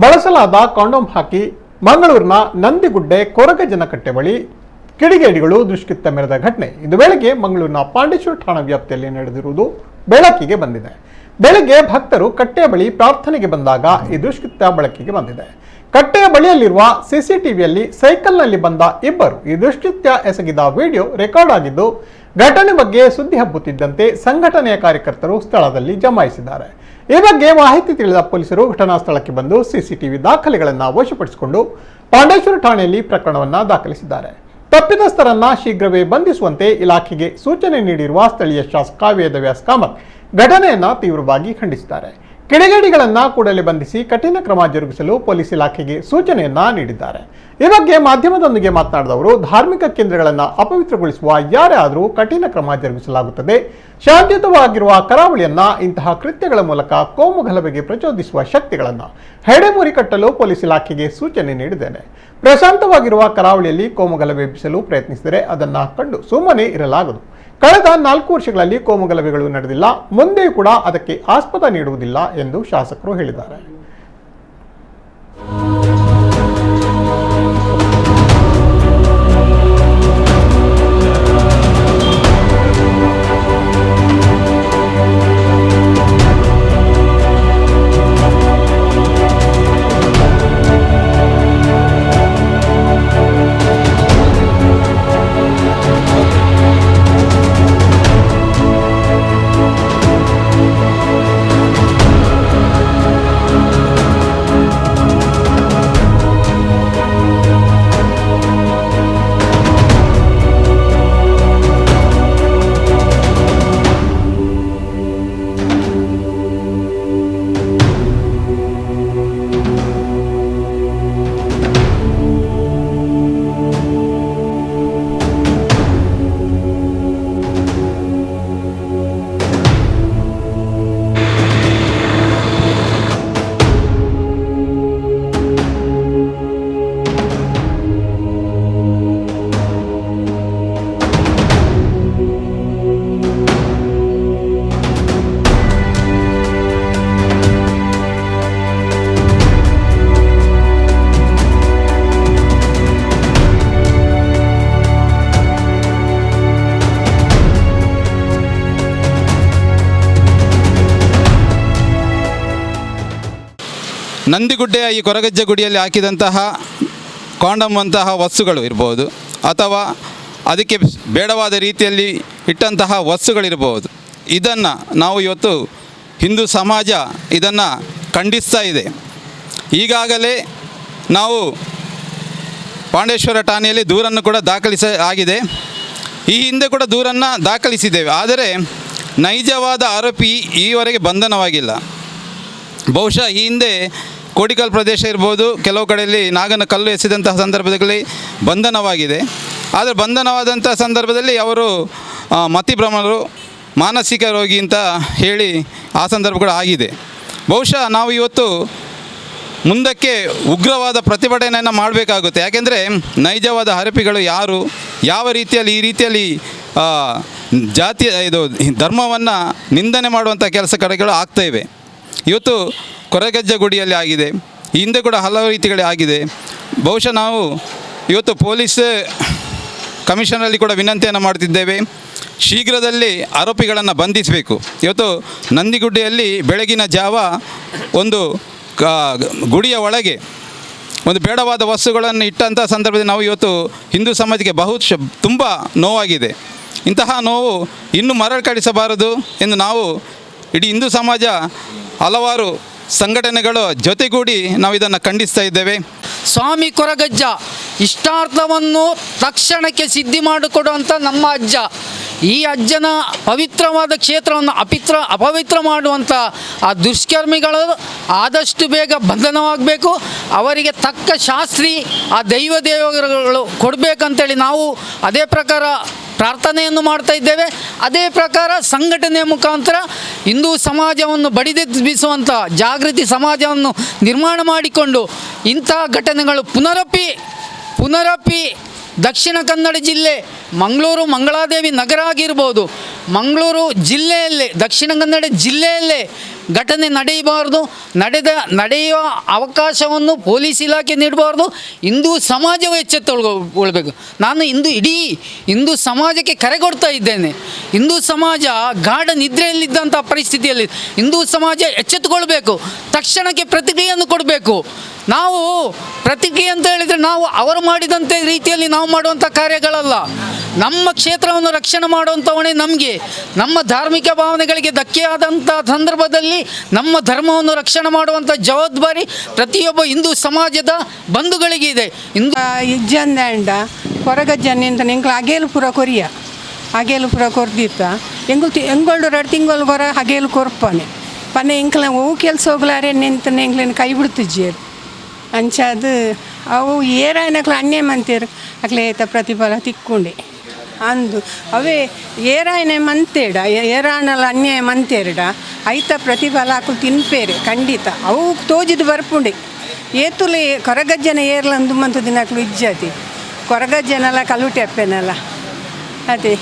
ಬಳಸಲಾದ ಕಾಂಡೋಮ್ ಹಾಕಿ ಮಂಗಳೂರಿನ ನಂದಿಗುಡ್ಡೆ ಕೊರಗಜ್ಜನಕಟ್ಟೆ ಬಳಿ ಕಿಡಿಗೇಡಿಗಳು ದುಷ್ಕೃತ್ಯ ಮೆರೆದ ಘಟನೆ ಇಂದು ಬೆಳಗ್ಗೆ ಮಂಗಳೂರಿನ ಪಾಂಡೇಶ್ವರ ಠಾಣಾ ವ್ಯಾಪ್ತಿಯಲ್ಲಿ ನಡೆದಿರುವುದು ಬೆಳಕಿಗೆ ಬಂದಿದೆ. ಬೆಳಗ್ಗೆ ಭಕ್ತರು ಕಟ್ಟೆಯ ಬಳಿ ಪ್ರಾರ್ಥನೆಗೆ ಬಂದಾಗ ಈ ದುಷ್ಕೃತ್ಯ ಬೆಳಕಿಗೆ ಬಂದಿದೆ. ಕಟ್ಟೆಯ ಬಳಿಯಲ್ಲಿರುವ ಸಿಸಿಟಿವಿಯಲ್ಲಿ ಸೈಕಲ್ನಲ್ಲಿ ಬಂದ ಇಬ್ಬರು ಈ ದುಷ್ಕೃತ್ಯ ಎಸಗಿದ ವಿಡಿಯೋ ರೆಕಾರ್ಡ್ ಆಗಿದ್ದು, ಘಟನೆ ಬಗ್ಗೆ ಸುದ್ದಿ ಹಬ್ಬುತ್ತಿದ್ದಂತೆ ಸಂಘಟನೆಯ ಕಾರ್ಯಕರ್ತರು ಸ್ಥಳದಲ್ಲಿ ಜಮಾಯಿಸಿದ್ದಾರೆ. ಈ ಬಗ್ಗೆ ಮಾಹಿತಿ ತಿಳಿದ ಪೊಲೀಸರು ಘಟನಾ ಸ್ಥಳಕ್ಕೆ ಬಂದು ಸಿಸಿಟಿವಿ ದಾಖಲೆಗಳನ್ನು ವಶಪಡಿಸಿಕೊಂಡು ಪಾಂಡೇಶ್ವರ ಠಾಣೆಯಲ್ಲಿ ಪ್ರಕರಣವನ್ನು ದಾಖಲಿಸಿದ್ದಾರೆ. ತಪ್ಪಿತಸ್ಥರನ್ನ ಶೀಘ್ರವೇ ಬಂಧಿಸುವಂತೆ ಇಲಾಖೆಗೆ ಸೂಚನೆ ನೀಡಿರುವ ಸ್ಥಳೀಯ ಶಾಸಕ ವೇದವ್ಯಾಸ್ ಕಾಮತ್ ಘಟನೆಯನ್ನ ತೀವ್ರವಾಗಿ ಖಂಡಿಸಿದ್ದಾರೆ. ಕಿಡಿಗೇಡಿಗಳನ್ನ ಕೂಡಲೇ ಬಂಧಿಸಿ ಕಠಿಣ ಕ್ರಮ ಜರುಗಿಸಲು ಪೊಲೀಸ್ ಇಲಾಖೆಗೆ ಸೂಚನೆಯನ್ನ ನೀಡಿದ್ದಾರೆ. ಈ ಬಗ್ಗೆ ಮಾಧ್ಯಮದೊಂದಿಗೆ ಮಾತನಾಡಿದವರು, ಧಾರ್ಮಿಕ ಕೇಂದ್ರಗಳನ್ನು ಅಪವಿತ್ರಗೊಳಿಸುವ ಯಾರೇ ಆದರೂ ಕಠಿಣ ಕ್ರಮ ಜರುಗಿಸಲಾಗುತ್ತದೆ. ಶಾಂತಿಯುತವಾಗಿರುವ ಕರಾವಳಿಯನ್ನ ಇಂತಹ ಕೃತ್ಯಗಳ ಮೂಲಕ ಕೋಮು ಗಲಭೆಗೆ ಪ್ರಚೋದಿಸುವ ಶಕ್ತಿಗಳನ್ನು ಹೆಡೆಮುರಿ ಕಟ್ಟಲು ಪೊಲೀಸ್ ಇಲಾಖೆಗೆ ಸೂಚನೆ ನೀಡಿದ್ದೇನೆ. ಪ್ರಶಾಂತವಾಗಿರುವ ಕರಾವಳಿಯಲ್ಲಿ ಕೋಮು ಗಲಭೆ ಎಬ್ಬಿಸಲು ಪ್ರಯತ್ನಿಸಿದರೆ ಅದನ್ನ ಕಂಡು ಸುಮ್ಮನೆ ಇರಲಾಗದು. ಕಳೆದ 4 ವರ್ಷಗಳಲ್ಲಿ ಕೋಮು ಗಲಭೆಗಳು ನಡೆದಿಲ್ಲ, ಮುಂದೆಯೂ ಕೂಡ ಅದಕ್ಕೆ ಆಸ್ಪದ ನೀಡುವುದಿಲ್ಲ ಎಂದು ಶಾಸಕರು ಹೇಳಿದ್ದಾರೆ. ನಂದಿಗುಡ್ಡೆಯ ಈ ಕೊರಗಜ್ಜ ಗುಡಿಯಲ್ಲಿ ಹಾಕಿದಂತಹ ಕಾಂಡಮ್ ಅಂತಹ ವಸ್ತುಗಳು ಇರ್ಬೋದು, ಅಥವಾ ಅದಕ್ಕೆ ಬೇಡವಾದ ರೀತಿಯಲ್ಲಿ ಇಟ್ಟಂತಹ ವಸ್ತುಗಳಿರ್ಬೋದು. ಇದನ್ನು ನಾವು ಇವತ್ತು ಹಿಂದೂ ಸಮಾಜ ಇದನ್ನು ಖಂಡಿಸ್ತಾ ಇದೆ. ಈಗಾಗಲೇ ನಾವು ಪಾಂಡೇಶ್ವರ ಠಾಣೆಯಲ್ಲಿ ದೂರನ್ನು ಕೂಡ ದಾಖಲಿಸಲಾಗಿದೆ. ಈ ಹಿಂದೆ ಕೂಡ ದೂರನ್ನು ದಾಖಲಿಸಿದ್ದೇವೆ. ಆದರೆ ನೈಜವಾದ ಆರೋಪಿ ಈವರೆಗೆ ಬಂಧನವಾಗಿಲ್ಲ. ಬಹುಶಃ ಈ ಹಿಂದೆ ಕೋಡಿಕಲ್ ಪ್ರದೇಶ ಇರ್ಬೋದು, ಕೆಲವು ಕಡೆಯಲ್ಲಿ ನಾಗನ ಕಲ್ಲು ಎಸೆದಂತಹ ಸಂದರ್ಭದಲ್ಲಿ ಬಂಧನವಾಗಿದೆ. ಆದರೆ ಬಂಧನವಾದಂಥ ಸಂದರ್ಭದಲ್ಲಿ ಅವರು ಮತಿಭ್ರಮರು, ಮಾನಸಿಕ ರೋಗಿ ಅಂತ ಹೇಳಿ ಆ ಸಂದರ್ಭ ಕೂಡ ಆಗಿದೆ. ಬಹುಶಃ ನಾವು ಇವತ್ತು ಮುಂದಕ್ಕೆ ಉಗ್ರವಾದ ಪ್ರತಿಭಟನೆಯನ್ನು ಮಾಡಬೇಕಾಗುತ್ತೆ. ಯಾಕೆಂದರೆ ನೈಜವಾದ ಆರೋಪಿಗಳು ಯಾರು, ಯಾವ ರೀತಿಯಲ್ಲಿ ಈ ರೀತಿಯಲ್ಲಿ ಜಾತಿಯ ಧರ್ಮವನ್ನು ನಿಂದನೆ ಮಾಡುವಂಥ ಕೆಲಸ ಕಡೆಗಳು ಆಗ್ತಾಯಿವೆ. ಇವತ್ತು ಕೊರಗಜ್ಜ ಗುಡಿಯಲ್ಲಿ ಆಗಿದೆ, ಹಿಂದೆ ಕೂಡ ಹಲವು ರೀತಿಗಳೇ ಆಗಿದೆ. ಬಹುಶಃ ನಾವು ಇವತ್ತು ಪೊಲೀಸ್ ಕಮಿಷನರಲ್ಲಿ ಕೂಡ ವಿನಂತಿಯನ್ನು ಮಾಡ್ತಿದ್ದೇವೆ, ಶೀಘ್ರದಲ್ಲಿ ಆರೋಪಿಗಳನ್ನು ಬಂಧಿಸಬೇಕು. ಇವತ್ತು ನಂದಿಗುಡ್ಡೆಯಲ್ಲಿ ಬೆಳಗಿನ ಜಾವ ಒಂದು ಗುಡಿಯ ಒಳಗೆ ಒಂದು ಬೇಡವಾದ ವಸ್ತುಗಳನ್ನು ಇಟ್ಟಂಥ ಸಂದರ್ಭದಲ್ಲಿ ನಾವು ಇವತ್ತು ಹಿಂದೂ ಸಮಾಜಕ್ಕೆ ತುಂಬ ನೋವಾಗಿದೆ. ಇಂತಹ ನೋವು ಇನ್ನೂ ಮರಳಿಸಬಾರದು ಎಂದು ನಾವು ಇಡೀ ಹಿಂದೂ ಸಮಾಜ ಹಲವಾರು ಸಂಘಟನೆಗಳು ಜೊತೆಗೂಡಿ ನಾವು ಇದನ್ನು ಖಂಡಿಸ್ತಾ ಇದ್ದೇವೆ. ಸ್ವಾಮಿ ಕೊರಗಜ್ಜ ಇಷ್ಟಾರ್ಥವನ್ನು ತಕ್ಷಣಕ್ಕೆ ಸಿದ್ಧಿ ಮಾಡಿಕೊಡುವಂಥ ನಮ್ಮ ಅಜ್ಜ. ಈ ಅಜ್ಜನ ಪವಿತ್ರವಾದ ಕ್ಷೇತ್ರವನ್ನು ಅಪವಿತ್ರ ಮಾಡುವಂಥ ಆ ದುಷ್ಕರ್ಮಿಗಳು ಆದಷ್ಟು ಬೇಗ ಬಂಧನವಾಗಬೇಕು. ಅವರಿಗೆ ತಕ್ಕ ಶಾಸ್ತ್ರಿ ಆ ದೇವರುಗಳು ಕೊಡಬೇಕಂತೇಳಿ ನಾವು ಅದೇ ಪ್ರಕಾರ ಪ್ರಾರ್ಥನೆಯನ್ನು ಮಾಡ್ತಾ ಇದ್ದೇವೆ. ಅದೇ ಪ್ರಕಾರ ಸಂಘಟನೆಯ ಮುಖಾಂತರ ಹಿಂದೂ ಸಮಾಜವನ್ನು ಬಡಿದೆಬ್ಬಿಸುವಂಥ ಜಾಗೃತಿ ಸಮಾಜವನ್ನು ನಿರ್ಮಾಣ ಮಾಡಿಕೊಂಡು ಇಂಥ ಘಟನೆಗಳು ಪುನರಪಿ ದಕ್ಷಿಣ ಕನ್ನಡ ಜಿಲ್ಲೆ ಮಂಗಳೂರು ಮಂಗಳಾದೇವಿ ನಗರ ಆಗಿರ್ಬೋದು, ಮಂಗಳೂರು ಜಿಲ್ಲೆಯಲ್ಲೇ ದಕ್ಷಿಣ ಕನ್ನಡ ಜಿಲ್ಲೆಯಲ್ಲೇ ಘಟನೆ ನಡೆಯಬಾರ್ದು, ನಡೆಯುವ ಅವಕಾಶವನ್ನು ಪೊಲೀಸ್ ಇಲಾಖೆ ನೀಡಬಾರ್ದು. ಹಿಂದೂ ಸಮಾಜವು ಎಚ್ಚೆತ್ತುಕೊಳ್ಬೇಕು. ನಾನು ಇಡೀ ಹಿಂದೂ ಸಮಾಜಕ್ಕೆ ಕರೆ ಕೊಡ್ತಾ ಇದ್ದೇನೆ. ಹಿಂದೂ ಸಮಾಜ ಗಾಢ ನಿದ್ರೆಯಲ್ಲಿದ್ದಂಥ ಪರಿಸ್ಥಿತಿಯಲ್ಲಿ ಹಿಂದೂ ಸಮಾಜ ಎಚ್ಚೆತ್ತುಕೊಳ್ಬೇಕು. ತಕ್ಷಣಕ್ಕೆ ಪ್ರತಿಕ್ರಿಯೆಯನ್ನು ಕೊಡಬೇಕು. ನಾವು ಪ್ರತಿಕ್ರಿಯೆ ಅಂತ ಹೇಳಿದರೆ ನಾವು ಅವರು ಮಾಡಿದಂಥ ರೀತಿಯಲ್ಲಿ ನಾವು ಮಾಡುವಂಥ ಕಾರ್ಯಗಳಲ್ಲ. ನಮ್ಮ ಕ್ಷೇತ್ರವನ್ನು ರಕ್ಷಣೆ ಮಾಡುವಂಥ ಹೊಣೆ ನಮಗೆ. ನಮ್ಮ ಧಾರ್ಮಿಕ ಭಾವನೆಗಳಿಗೆ ಧಕ್ಕೆಯಾದಂಥ ಸಂದರ್ಭದಲ್ಲಿ ನಮ್ಮ ಧರ್ಮವನ್ನು ರಕ್ಷಣೆ ಮಾಡುವಂಥ ಜವಾಬ್ದಾರಿ ಪ್ರತಿಯೊಬ್ಬ ಹಿಂದೂ ಸಮಾಜದ ಬಂಧುಗಳಿಗೆ ಇದೆ. ಇಜ್ಜಂದ ಕೊರಗಜ್ಜನಿಂದ ನಿಂಗೆ ಅಗೇಲು ಪುರ ಕೊರಿಯ ಅಗೇಲು ಪುರ ಕೊರ್ದಿತ್ತ ಎಂಗಳು 2 ತಿಂಗಳು ಕೊರ ಅಗೇಲು ಕೊರ್ಪನೆ ಪನ್ನೆ ಇಂಕ್ಲ ಹೂ ಕೆಲಸ ಹೋಗ್ಲಾರೆ ನಿಂತ ಎಂಗ್ಲಿನ ಕೈ ಬಿಡ್ತಿಜ್ಜೇರು ಅಂಚದು ಅವು ಏರಾಯನಕ್ಲ ಅನ್ಯಾಯ ಮಂತೇರು ಅಕ್ಲೆ ಏತ ಪ್ರತಿಫಲ ತಿಕ್ಕೊಂಡೆ ಅಂದು ಅವೇ ಏರಾಯನೆ ಮಂತೇಡ ಏರಾಣಲ ಅನ್ಯಾಯ ಮಂತೇರಡ ಐತ ಪ್ರತಿಫಲ ಹಾಕು ತಿನ್ಪೇರೆ ಖಂಡಿತ ಅವು ತೋಜಿದು ಬರ್ಪುಂಡೆ ಏತುಲೆ ಕೊರಗಜ್ಜನ ಏರ್ಲಂದು ಮಂತು ದಿನಕ್ಲು ಇಜ್ಜತಿ ಕೊರಗಜ್ಜನಲ್ಲ ಕಲ್ಲುಟೆಪ್ಪೆನಲ್ಲ ಅದೇ